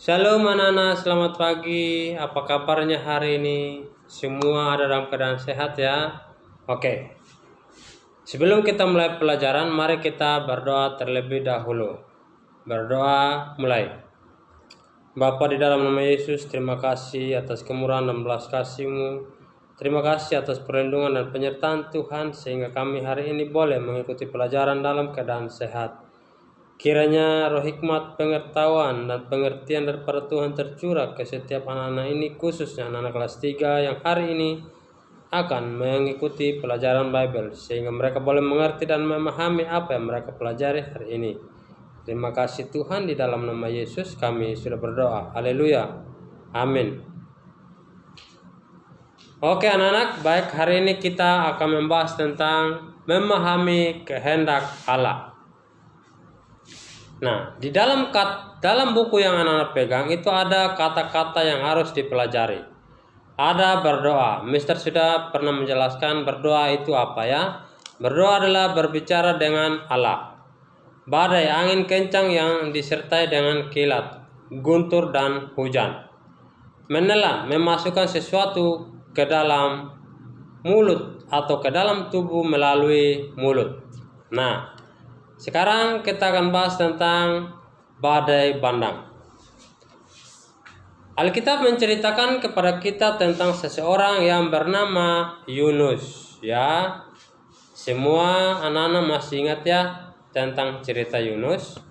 Shalom anak-anak, selamat pagi. Apa kabarnya hari ini? Semua ada dalam keadaan sehat ya? Oke. Sebelum kita mulai pelajaran, mari kita berdoa terlebih dahulu. Berdoa mulai. Bapa di dalam nama Yesus, terima kasih atas kemurahan dan belas kasih-Mu. Terima kasih atas perlindungan dan penyertaan Tuhan sehingga kami hari ini boleh mengikuti pelajaran dalam keadaan sehat. Kiranya roh hikmat, pengetahuan, dan pengertian daripada Tuhan tercurah ke setiap anak-anak ini, khususnya anak-anak kelas 3 yang hari ini akan mengikuti pelajaran Bible, sehingga mereka boleh mengerti dan memahami apa yang mereka pelajari hari ini. Terima kasih Tuhan, di dalam nama Yesus kami sudah berdoa. Haleluya. Amin. Oke anak-anak, baik, hari ini kita akan membahas tentang memahami kehendak Allah. Nah, di dalam buku yang anak-anak pegang itu ada kata-kata yang harus dipelajari. Ada berdoa. Mister sudah pernah menjelaskan berdoa itu apa ya? Berdoa adalah berbicara dengan Allah. Badai, angin kencang yang disertai dengan kilat, guntur dan hujan. Menelan, memasukkan sesuatu ke dalam mulut atau ke dalam tubuh melalui mulut. Nah, sekarang kita akan bahas tentang badai bandang. Alkitab menceritakan kepada kita tentang seseorang yang bernama Yunus, ya. Semua anak-anak masih ingat ya tentang cerita Yunus?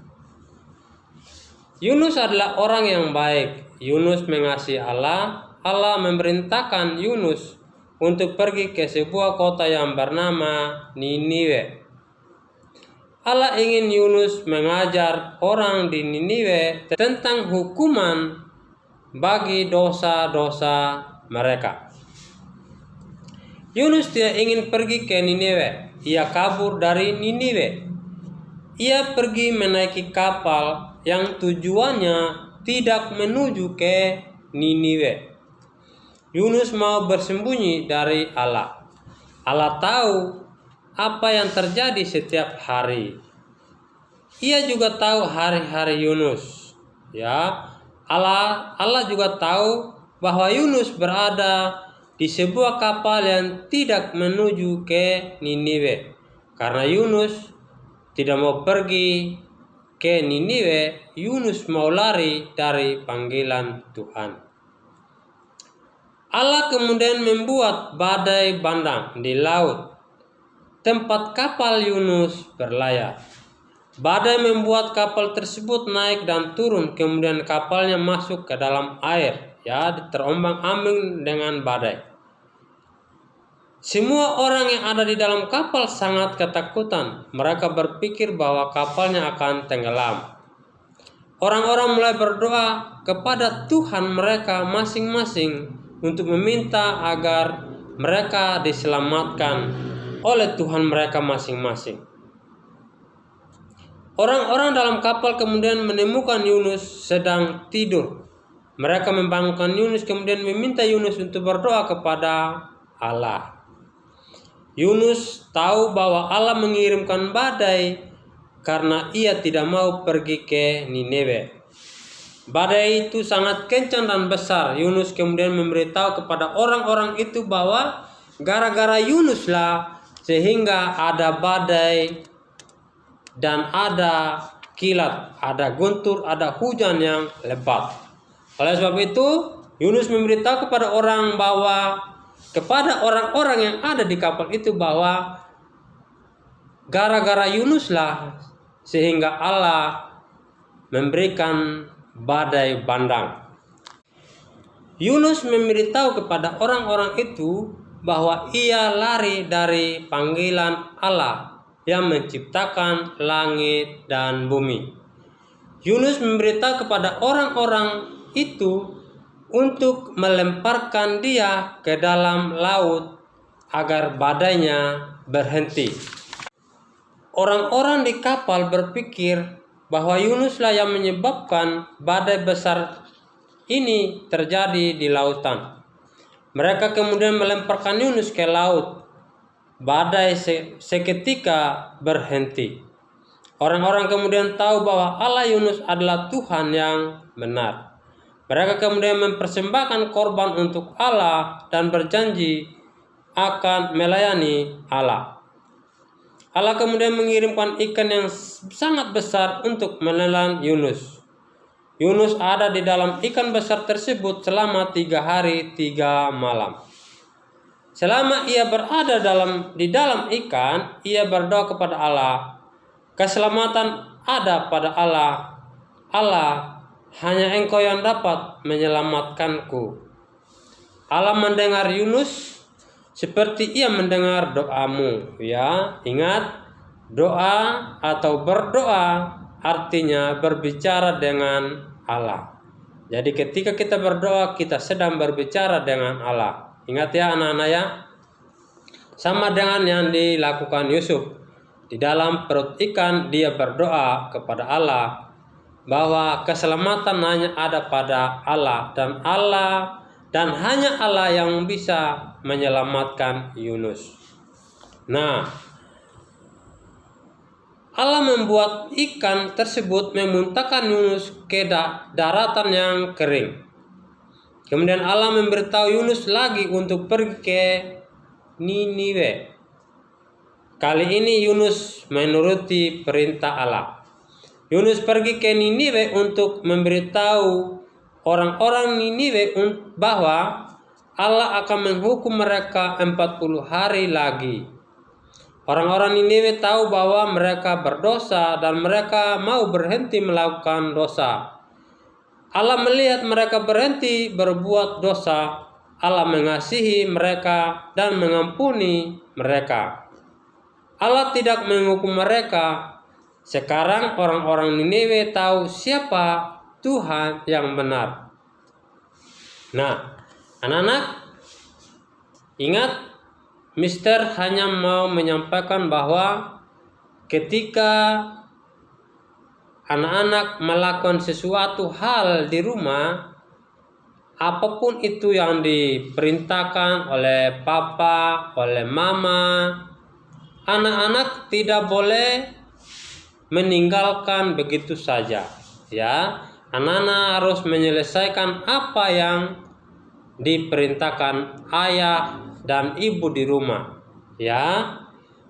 Yunus adalah orang yang baik. Yunus mengasihi Allah. Allah memerintahkan Yunus untuk pergi ke sebuah kota yang bernama Niniwe. Allah ingin Yunus mengajar orang di Niniwe tentang hukuman bagi dosa-dosa mereka. Yunus tidak ingin pergi ke Niniwe. Ia kabur dari Niniwe. Ia pergi menaiki kapal yang tujuannya tidak menuju ke Niniwe. Yunus mau bersembunyi dari Allah. Allah tahu apa yang terjadi setiap hari. Ia juga tahu hari-hari Yunus. Ya, Allah juga tahu bahwa Yunus berada di sebuah kapal yang tidak menuju ke Niniwe. Karena Yunus tidak mau pergi ke Niniwe, Yunus mau lari dari panggilan Tuhan. Allah kemudian membuat badai bandang di laut tempat kapal Yunus berlayar. Badai membuat kapal tersebut naik dan turun, kemudian kapalnya masuk ke dalam air, ya, terombang-ambing dengan badai. Semua orang yang ada di dalam kapal sangat ketakutan. Mereka berpikir bahwa kapalnya akan tenggelam. Orang-orang mulai berdoa kepada Tuhan mereka masing-masing untuk meminta agar mereka diselamatkan oleh Tuhan mereka masing-masing. Orang-orang dalam kapal kemudian menemukan Yunus sedang tidur. Mereka membangunkan Yunus kemudian meminta Yunus untuk berdoa kepada Allah. Yunus tahu bahwa Allah mengirimkan badai karena ia tidak mau pergi ke Niniwe. Badai itu sangat kencang dan besar. Yunus kemudian memberitahu kepada orang-orang itu bahwa gara-gara Yunuslah sehingga ada badai dan ada kilat, ada guntur, ada hujan yang lebat. Oleh sebab itu, Yunus memberitahu kepada orang-orang yang ada di kapal itu bahwa gara-gara Yunuslah sehingga Allah memberikan badai bandang. Yunus memberitahu kepada orang-orang itu bahwa ia lari dari panggilan Allah yang menciptakan langit dan bumi. Yunus memberitahu kepada orang-orang itu untuk melemparkan dia ke dalam laut agar badainya berhenti. Orang-orang di kapal berpikir bahwa Yunuslah yang menyebabkan badai besar ini terjadi di lautan. Mereka kemudian melemparkan Yunus ke laut. Badai seketika berhenti. Orang-orang kemudian tahu bahwa Allah Yunus adalah Tuhan yang benar. Mereka kemudian mempersembahkan korban untuk Allah dan berjanji akan melayani Allah. Allah kemudian mengirimkan ikan yang sangat besar untuk menelan Yunus. Yunus ada di dalam ikan besar tersebut selama 3 hari 3 malam. Selama ia berada di dalam ikan, ia berdoa kepada Allah. Keselamatan ada pada Allah. Allah, hanya Engkau yang dapat menyelamatkanku. Allah mendengar Yunus seperti ia mendengar doamu. Ya, ingat, doa atau berdoa artinya berbicara dengan Allah. Jadi ketika kita berdoa, kita sedang berbicara dengan Allah. Ingat ya anak-anak ya. Sama dengan yang dilakukan Yusuf. Di dalam perut ikan dia berdoa kepada Allah bahwa keselamatan hanya ada pada Allah dan hanya Allah yang bisa menyelamatkan Yunus. Nah, Allah membuat ikan tersebut memuntahkan Yunus ke daratan yang kering. Kemudian Allah memberitahu Yunus lagi untuk pergi ke Niniwe. Kali ini Yunus menuruti perintah Allah. Yunus pergi ke Niniwe untuk memberitahu orang-orang Niniwe bahwa Allah akan menghukum mereka 40 hari lagi. Orang-orang Niniwe tahu bahwa mereka berdosa dan mereka mau berhenti melakukan dosa. Allah melihat mereka berhenti berbuat dosa. Allah mengasihi mereka dan mengampuni mereka. Allah tidak menghukum mereka. Sekarang orang-orang Niniwe tahu siapa Tuhan yang benar. Nah, anak-anak, ingat, Mister hanya mau menyampaikan bahwa ketika anak-anak melakukan sesuatu hal di rumah, apapun itu yang diperintahkan oleh papa, oleh mama, anak-anak tidak boleh meninggalkan begitu saja. Ya, anak-anak harus menyelesaikan apa yang diperintahkan ayah dan ibu di rumah. Ya,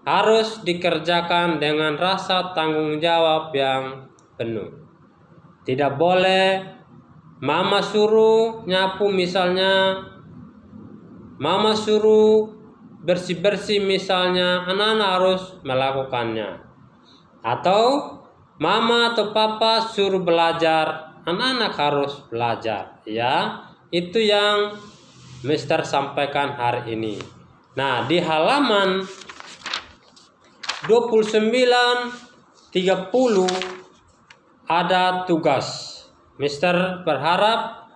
harus dikerjakan dengan rasa tanggung jawab yang penuh. Tidak boleh mama suruh nyapu misalnya, mama suruh bersih-bersih misalnya, anak-anak harus melakukannya. Atau mama atau papa suruh belajar, anak-anak harus belajar. Ya, itu yang Mister sampaikan hari ini. Nah, di halaman 29-30 ada tugas. Mister berharap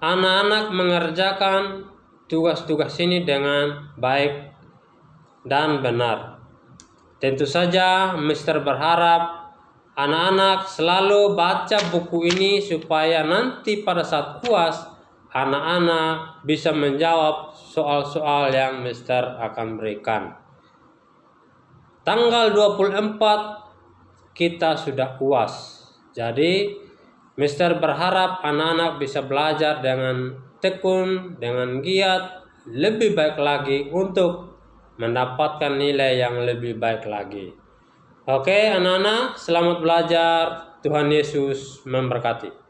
anak-anak mengerjakan tugas-tugas ini dengan baik dan benar. Tentu saja Mister berharap anak-anak selalu baca buku ini supaya nanti pada saat UAS anak-anak bisa menjawab soal-soal yang Mister akan berikan. Tanggal 24 kita sudah UAS. Jadi Mister berharap anak-anak bisa belajar dengan tekun, dengan giat, lebih baik lagi untuk mendapatkan nilai yang lebih baik lagi. Oke anak-anak, selamat belajar. Tuhan Yesus memberkati.